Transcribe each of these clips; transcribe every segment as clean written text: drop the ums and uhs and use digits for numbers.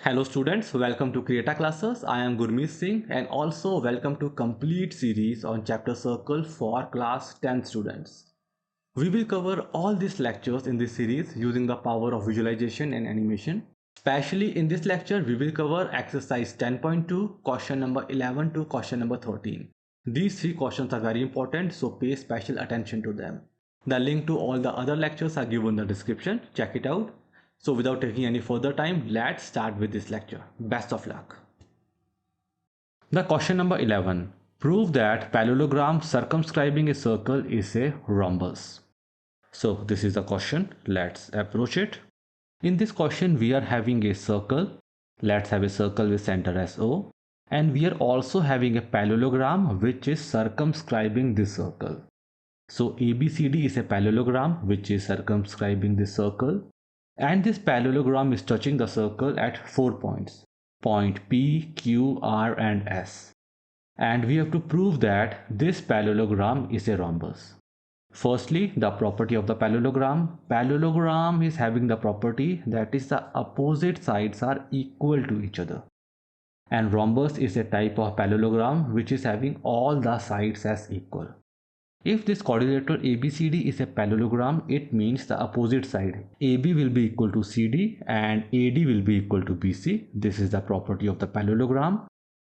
Hello students, welcome to Creata Classes. I am Gurmeet Singh and also welcome to complete series on chapter circle for class 10 students. We will cover all these lectures in this series using the power of visualization and animation. Especially in this lecture, we will cover exercise 10.2, question number 11 to question number 13. These three questions are very important, so pay special attention to them. The link to all the other lectures are given in the description. Check it out. So without taking any further time, let's start with this lecture. Best of luck. The question number 11. Prove that parallelogram circumscribing a circle is a rhombus. So this is the question. Let's approach it. In this question, we are having a circle. Let's have a circle with center as O. And we are also having a parallelogram which is circumscribing this circle. So ABCD is a parallelogram which is circumscribing this circle. And this parallelogram is touching the circle at 4 points. Point P, Q, R and S. And we have to prove that this parallelogram is a rhombus. Firstly, the property of the parallelogram. Parallelogram is having the property that is the opposite sides are equal to each other. And rhombus is a type of parallelogram which is having all the sides as equal. If this quadrilateral ABCD is a parallelogram, it means the opposite side AB will be equal to CD and AD will be equal to BC. This is the property of the parallelogram.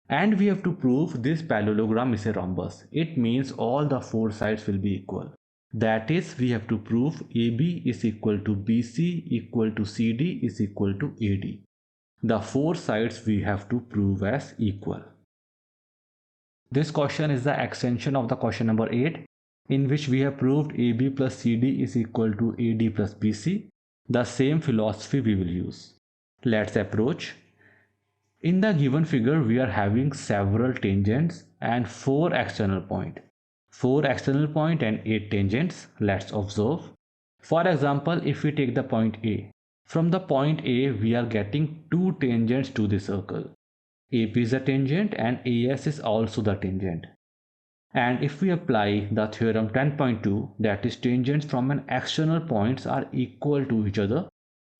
And we have to prove this parallelogram is a rhombus. It means all the four sides will be equal. That is, we have to prove AB is equal to BC equal to CD is equal to AD. The four sides we have to prove as equal. This question is the extension of the question number 8. In which we have proved AB plus CD is equal to AD plus BC. The same philosophy we will use. Let's approach. In the given figure, we are having several tangents and 4 external points. 4 external points and 8 tangents. Let's observe. For example, if we take the point A. From the point A, we are getting 2 tangents to the circle. AP is a tangent and AS is also the tangent. And if we apply the theorem 10.2, that is tangents from an external points are equal to each other.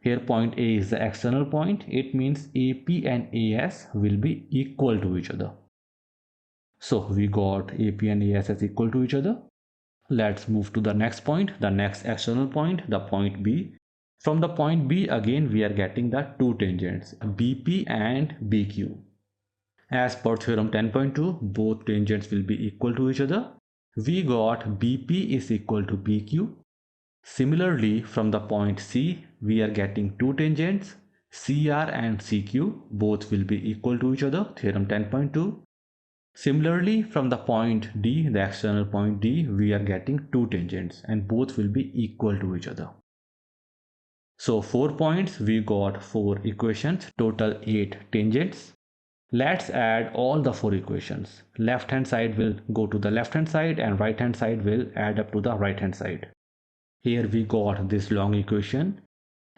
Here point A is the external point. It means AP and AS will be equal to each other. So we got AP and AS as equal to each other. Let's move to the next point, the next external point, the point B. From the point B again we are getting the 2 tangents, BP and BQ. As per theorem 10.2, both tangents will be equal to each other. We got BP is equal to BQ. Similarly, from the point C, we are getting 2 tangents, CR and CQ. Both will be equal to each other, theorem 10.2. Similarly, from the point D, the external point D, we are getting 2 tangents and both will be equal to each other. So 4 points, we got 4 equations, total 8 tangents. Let's add all the 4 equations. Left hand side will go to the left hand side and right hand side will add up to the right hand side. Here we got this long equation.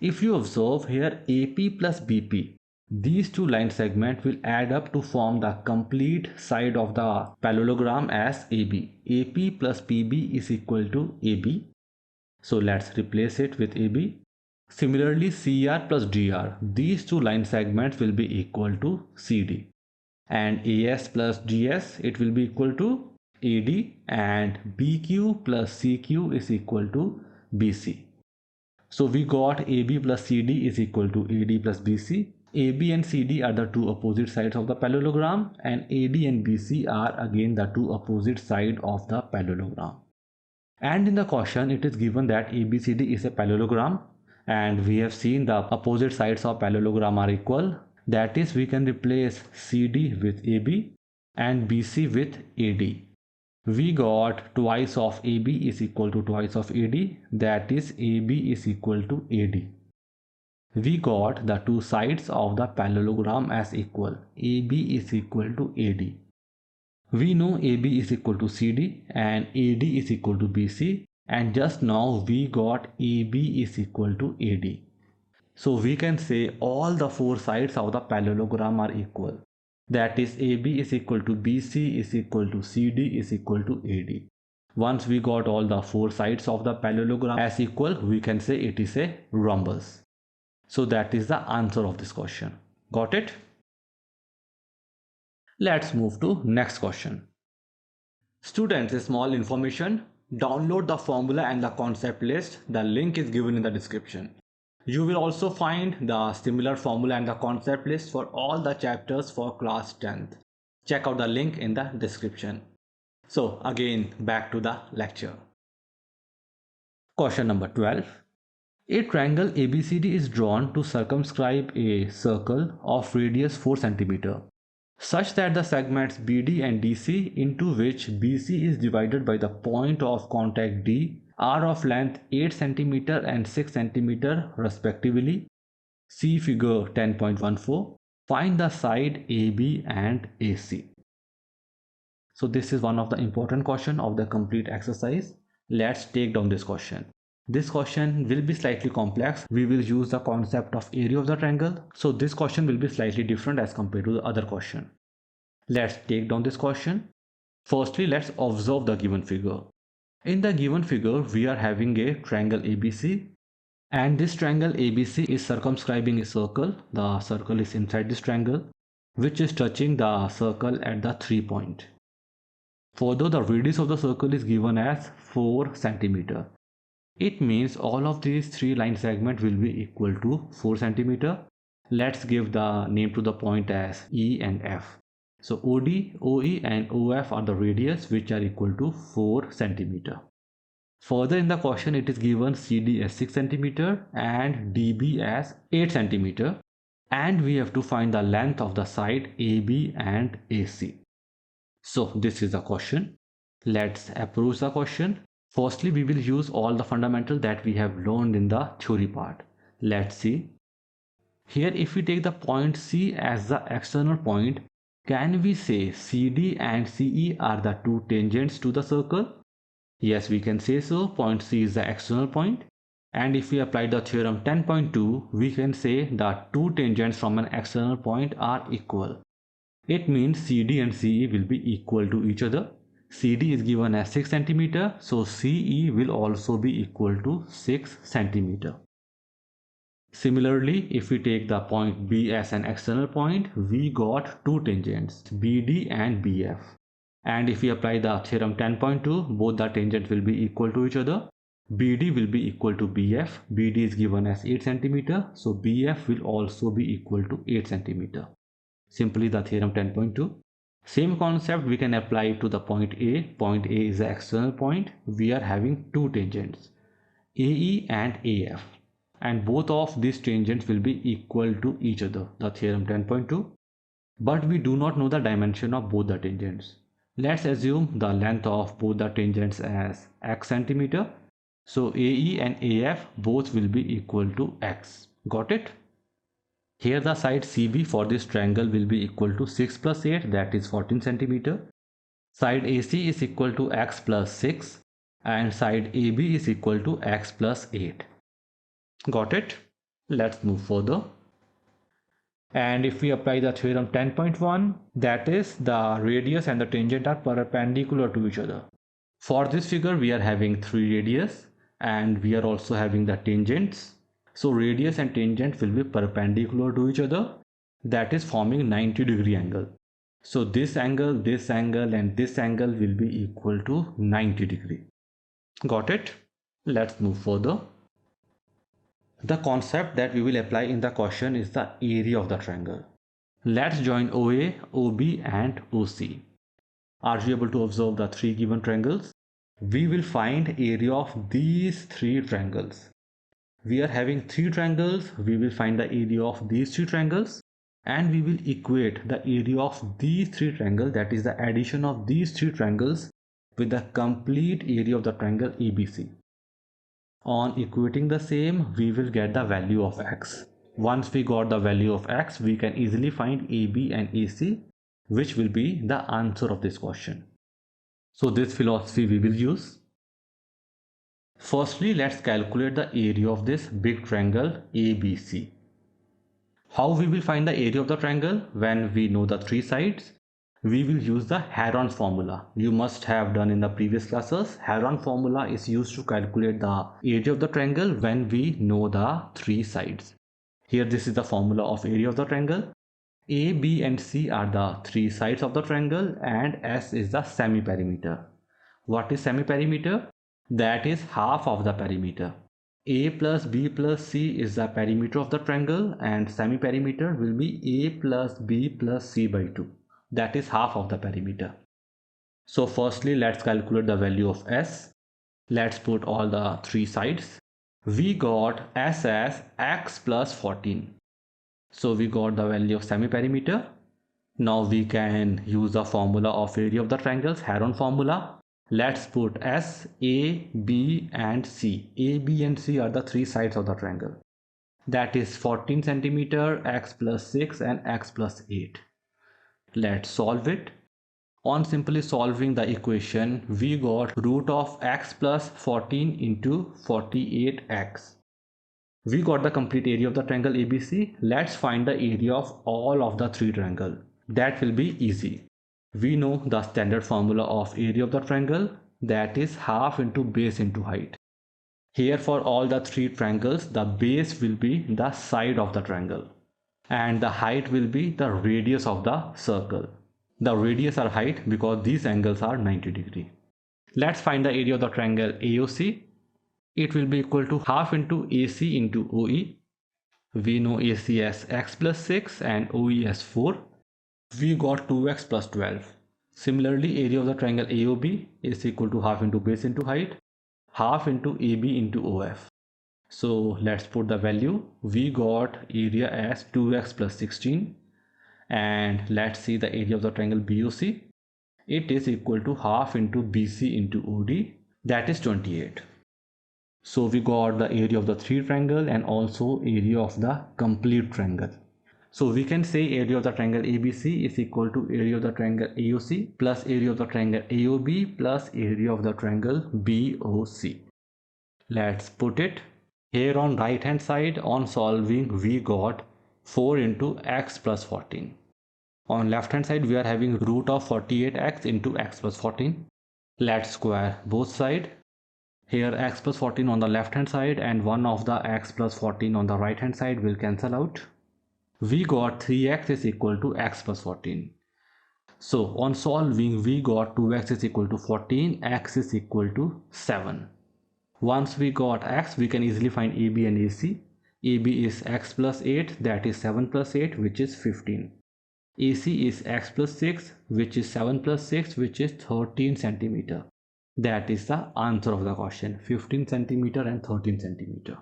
If you observe here AP plus BP, these 2 line segments will add up to form the complete side of the parallelogram as AB. AP plus PB is equal to AB. So let's replace it with AB. Similarly, CR plus DR, these 2 line segments will be equal to CD. And AS plus GS, it will be equal to AD, and BQ plus CQ is equal to BC. So we got AB plus CD is equal to AD plus BC. AB and CD are the 2 opposite sides of the parallelogram, and AD and BC are again the 2 opposite sides of the parallelogram. And in the question, it is given that ABCD is a parallelogram. And we have seen the opposite sides of parallelogram are equal. That is, we can replace CD with AB and BC with AD. We got twice of AB is equal to twice of AD. That is, AB is equal to AD. We got the 2 sides of the parallelogram as equal. AB is equal to AD. We know AB is equal to CD and AD is equal to BC. And just now we got AB is equal to AD. So we can say all the 4 sides of the parallelogram are equal. That is, AB is equal to BC is equal to CD is equal to AD. Once we got all the 4 sides of the parallelogram as equal, we can say it is a rhombus. So that is the answer of this question. Got it? Let's move to next question. Students, a small information. Download the formula and the concept list. The link is given in the description. You will also find the similar formula and the concept list for all the chapters for class 10th. Check out the link in the description. So again, back to the lecture. Question number 12. A triangle ABCD is drawn to circumscribe a circle of radius 4 cm such that the segments BD and DC, into which BC is divided by the point of contact D, are of length 8 cm and 6 cm respectively. See figure 10.14. Find the side AB and AC. So this is one of the important question of the complete exercise. Let's take down this question. This question will be slightly complex. We will use the concept of area of the triangle. So this question will be slightly different as compared to the other question. Let's take down this question. Firstly, let's observe the given figure. In the given figure, we are having a triangle ABC, and this triangle ABC is circumscribing a circle. The circle is inside this triangle, which is touching the circle at the 3 point. Further, the radius of the circle is given as 4 cm. It means all of these 3 line segments will be equal to 4 cm. Let's give the name to the point as E and F. So OD, OE and OF are the radius which are equal to 4 cm. Further in the question it is given CD as 6 cm and DB as 8 cm, and we have to find the length of the side AB and AC. So this is the question. Let's approach the question. Firstly, we will use all the fundamentals that we have learned in the theory part. Let's see. Here if we take the point C as the external point, can we say CD and CE are the two tangents to the circle? Yes, we can say so. Point C is the external point. And if we apply the theorem 10.2, we can say the two tangents from an external point are equal. It means CD and CE will be equal to each other. CD is given as 6 cm, so CE will also be equal to 6 cm. Similarly, if we take the point B as an external point, we got two tangents, BD and BF. And if we apply the theorem 10.2, both the tangents will be equal to each other. BD will be equal to BF. BD is given as 8 cm, so BF will also be equal to 8 cm. Simply the theorem 10.2. Same concept we can apply to the point A. Point A is the external point. We are having two tangents, AE and AF. And both of these tangents will be equal to each other, the theorem 10.2. But we do not know the dimension of both the tangents. Let's assume the length of both the tangents as x centimeter. So AE and AF both will be equal to x. Got it? Here the side CB for this triangle will be equal to 6 plus 8, that is 14 centimeter. Side AC is equal to x plus 6 and side AB is equal to x plus 8. Got it? Let's move further. And if we apply the theorem 10.1, that is the radius and the tangent are perpendicular to each other. For this figure we are having 3 radius and we are also having the tangents. So radius and tangent will be perpendicular to each other, that is forming 90-degree angle. So this angle and this angle will be equal to 90 degree. Got it? Let's move further. The concept that we will apply in the question is the area of the triangle. Let's join OA, OB and OC. Are you able to observe the three given triangles? We will find area of these three triangles. We are having three triangles. We will find the area of these three triangles and we will equate the area of these three triangles, that is the addition of these three triangles, with the complete area of the triangle ABC. On equating the same, we will get the value of x. Once we got the value of x, we can easily find AB and AC, which will be the answer of this question. So this philosophy we will use. Firstly, let's calculate the area of this big triangle ABC. How we will find the area of the triangle? When we know the three sides, we will use the Heron's formula. You must have done in the previous classes. Heron formula is used to calculate the area of the triangle when we know the three sides. Here this is the formula of area of the triangle. A, B and C are the three sides of the triangle and S is the semi-perimeter. What is semi-perimeter? That is half of the perimeter. A plus B plus C is the perimeter of the triangle and semi-perimeter will be A plus B plus C by 2. That is half of the perimeter. So firstly, let's calculate the value of S. Let's put all the three sides. We got S as x plus 14. So we got the value of semi-perimeter. Now we can use the formula of area of the triangles, Heron formula. Let's put S, A, B and C. A, B and C are the three sides of the triangle. That is 14 centimeter, x plus 6 and x plus 8. Let's solve it. On simply solving the equation, we got root of x plus 14 into 48x. We got the complete area of the triangle ABC. Let's find the area of all of the three triangles. That will be easy. We know the standard formula of area of the triangle, that is half into base into height. Here for all the three triangles, the base will be the side of the triangle and the height will be the radius of the circle. The radius or height because these angles are 90 degree. Let's find the area of the triangle AOC. It will be equal to half into AC into OE. We know AC as x plus 6 and OE as 4. We got 2x plus 12. Similarly, area of the triangle AOB is equal to half into base into height, half into AB into OF. So let's put the value. We got area as 2x plus 16 and let's see the area of the triangle BOC. It is equal to half into BC into OD, that is 28. So we got the area of the three triangle and also area of the complete triangle. So we can say area of the triangle ABC is equal to area of the triangle AOC plus area of the triangle AOB plus area of the triangle BOC. Let's put it. Here on right hand side on solving we got 4 into x plus 14. On left hand side we are having root of 48x into x plus 14. Let's square both sides. Here x plus 14 on the left hand side and one of the x plus 14 on the right hand side will cancel out. We got 3x is equal to x plus 14. So on solving we got 2x is equal to 14, x is equal to 7. Once we got x, we can easily find AB and AC. AB is x plus 8, that is 7 plus 8, which is 15. AC is x plus 6, which is 7 plus 6, which is 13 centimeter. That is the answer of the question, 15 centimeter and 13 centimeter.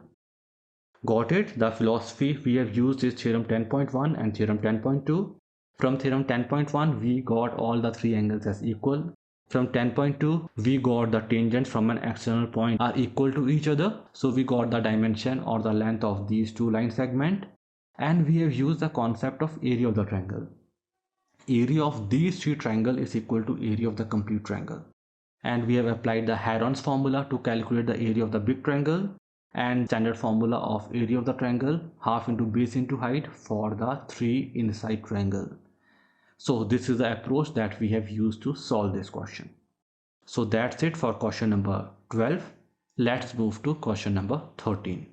Got it? The philosophy we have used is theorem 10.1 and theorem 10.2. From theorem 10.1, we got all the three angles as equal. From 10.2, we got the tangents from an external point are equal to each other. So we got the dimension or the length of these two line segments. And we have used the concept of area of the triangle. Area of these three triangles is equal to area of the complete triangle. And we have applied the Heron's formula to calculate the area of the big triangle and standard formula of area of the triangle half into base into height for the three inside triangle. So this is the approach that we have used to solve this question. So that's it for question number 12. Let's move to question number 13.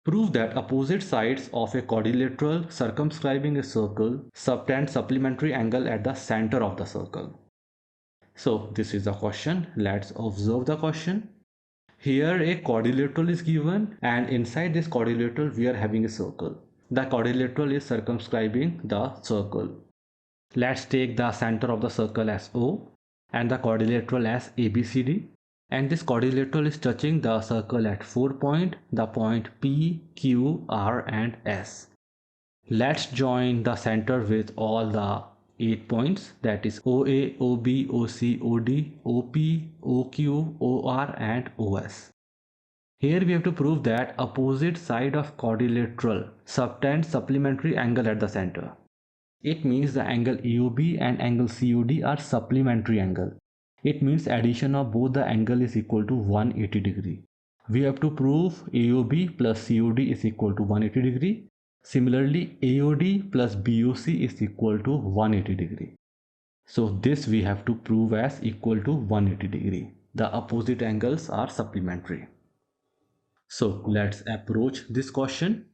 Prove that opposite sides of a quadrilateral circumscribing a circle subtend supplementary angle at the center of the circle. So this is the question. Let's observe the question. Here a quadrilateral is given and inside this quadrilateral we are having a circle. The quadrilateral is circumscribing the circle. Let's take the center of the circle as O and the quadrilateral as ABCD. And this quadrilateral is touching the circle at 4 points, the point P, Q, R and S. Let's join the center with all the 8 points, that is OA, OB, OC, OD, OP, OQ, OR and OS. Here we have to prove that opposite side of quadrilateral subtend supplementary angle at the center. It means the angle AOB and angle COD are supplementary angle. It means addition of both the angle is equal to 180 degree. We have to prove AOB plus COD is equal to 180 degree. Similarly, AOD plus BOC is equal to 180 degree. So this we have to prove as equal to 180 degree. The opposite angles are supplementary. So let's approach this question.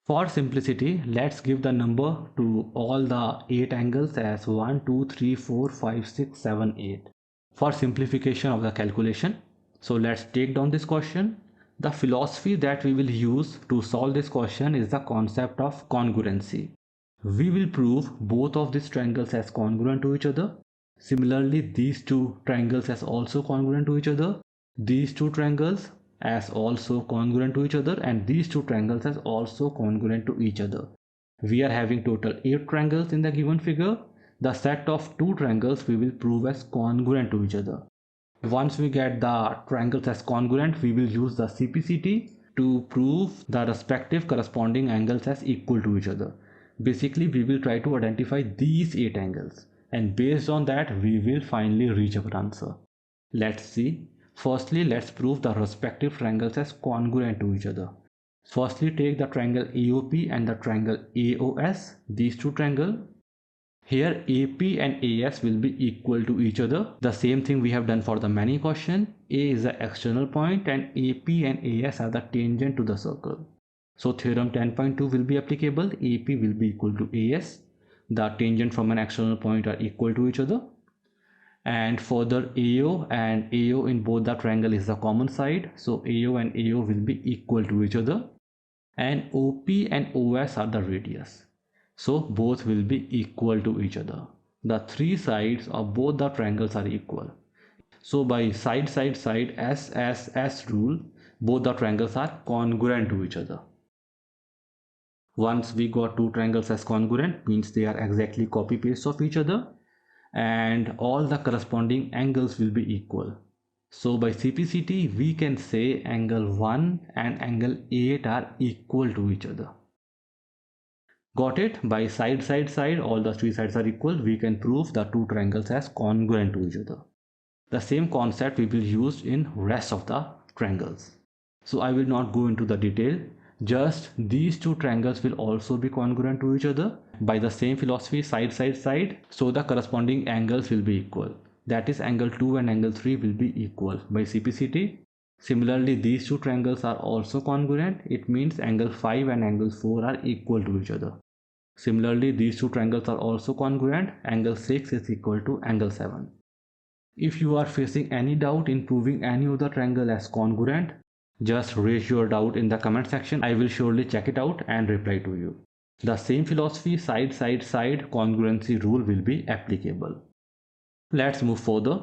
For simplicity, let's give the number to all the 8 angles as 1, 2, 3, 4, 5, 6, 7, 8 for simplification of the calculation. So let's take down this question. The philosophy that we will use to solve this question is the concept of congruency. We will prove both of these triangles as congruent to each other. Similarly, these two triangles as also congruent to each other. These two triangles as also congruent to each other, and these two triangles as also congruent to each other. We are having total 8 triangles in the given figure. The set of 2 triangles we will prove as congruent to each other. Once we get the triangles as congruent, we will use the CPCT to prove the respective corresponding angles as equal to each other. Basically, we will try to identify these 8 angles, and based on that we will finally reach our answer. Let's see. Firstly, let's prove the respective triangles as congruent to each other. Firstly, take the triangle AOP and the triangle AOS, these two triangles. Here AP and AS will be equal to each other. The same thing we have done for the many question. A is the external point and AP and AS are the tangent to the circle. So theorem 10.2 will be applicable. AP will be equal to AS. The tangent from an external point are equal to each other. And further, AO and AO in both the triangle is the common side, so AO and AO will be equal to each other, and OP and OS are the radius, so both will be equal to each other. The three sides of both the triangles are equal, so by side S rule, both the triangles are congruent to each other. Once we got two triangles as congruent, means they are exactly copy paste of each other, and all the corresponding angles will be equal. So by CPCT we can say angle 1 and angle 8 are equal to each other. Got it? By side all the three sides are equal, we can prove the two triangles as congruent to each other. The same concept we will use in rest of the triangles. So I will not go into the detail, just these two triangles will also be congruent to each other by the same philosophy, side, so the corresponding angles will be equal. That is, angle 2 and angle 3 will be equal by CPCT. Similarly, these two triangles are also congruent. It means angle 5 and angle 4 are equal to each other. Similarly, these two triangles are also congruent. Angle 6 is equal to angle 7. If you are facing any doubt in proving any other triangle as congruent, just raise your doubt in the comment section. I will surely check it out and reply to you. The same philosophy, side congruency rule will be applicable. Let's move further.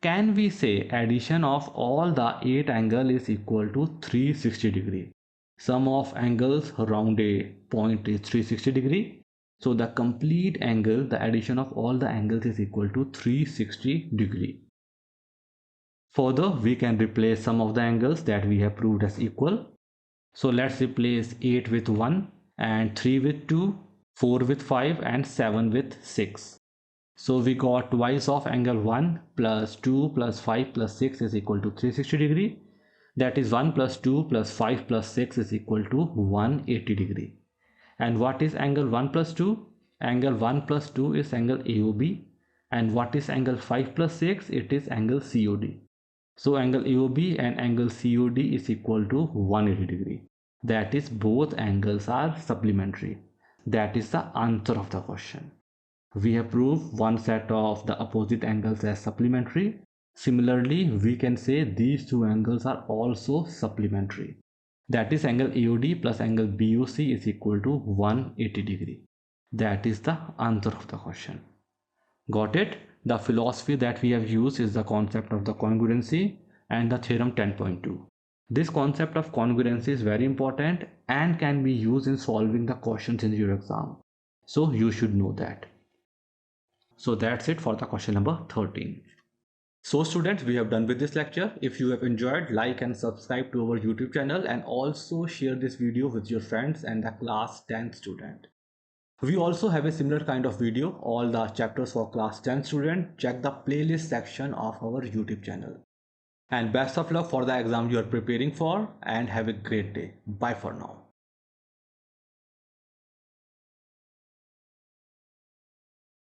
Can we say addition of all the 8 angles is equal to 360 degree? Sum of angles around a point is 360 degree. So the complete angle, the addition of all the angles is equal to 360 degree. Further, we can replace some of the angles that we have proved as equal. So let's replace 8 with 1 and 3 with 2, 4 with 5 and 7 with 6. So we got twice of angle 1 plus 2 plus 5 plus 6 is equal to 360 degree. That is 1 plus 2 plus 5 plus 6 is equal to 180 degree. And what is angle 1 plus 2? Angle 1 plus 2 is angle AOB. And what is angle 5 plus 6? It is angle COD. So angle AOB and angle COD is equal to 180 degree. That is, both angles are supplementary. That is the answer of the question. We have proved one set of the opposite angles as supplementary. Similarly, we can say these two angles are also supplementary. That is, angle AOD plus angle BOC is equal to 180 degree. That is the answer of the question. Got it? The philosophy that we have used is the concept of the congruency and the theorem 10.2. This concept of congruency is very important and can be used in solving the questions in your exam. So you should know that. So that's it for the question number 13. So students, we have done with this lecture. If you have enjoyed, like and subscribe to our YouTube channel, and also share this video with your friends and the class 10 student. We also have a similar kind of video, all the chapters for class 10 student. Check the playlist section of our YouTube channel. And best of luck for the exam you are preparing for, and have a great day. Bye for now.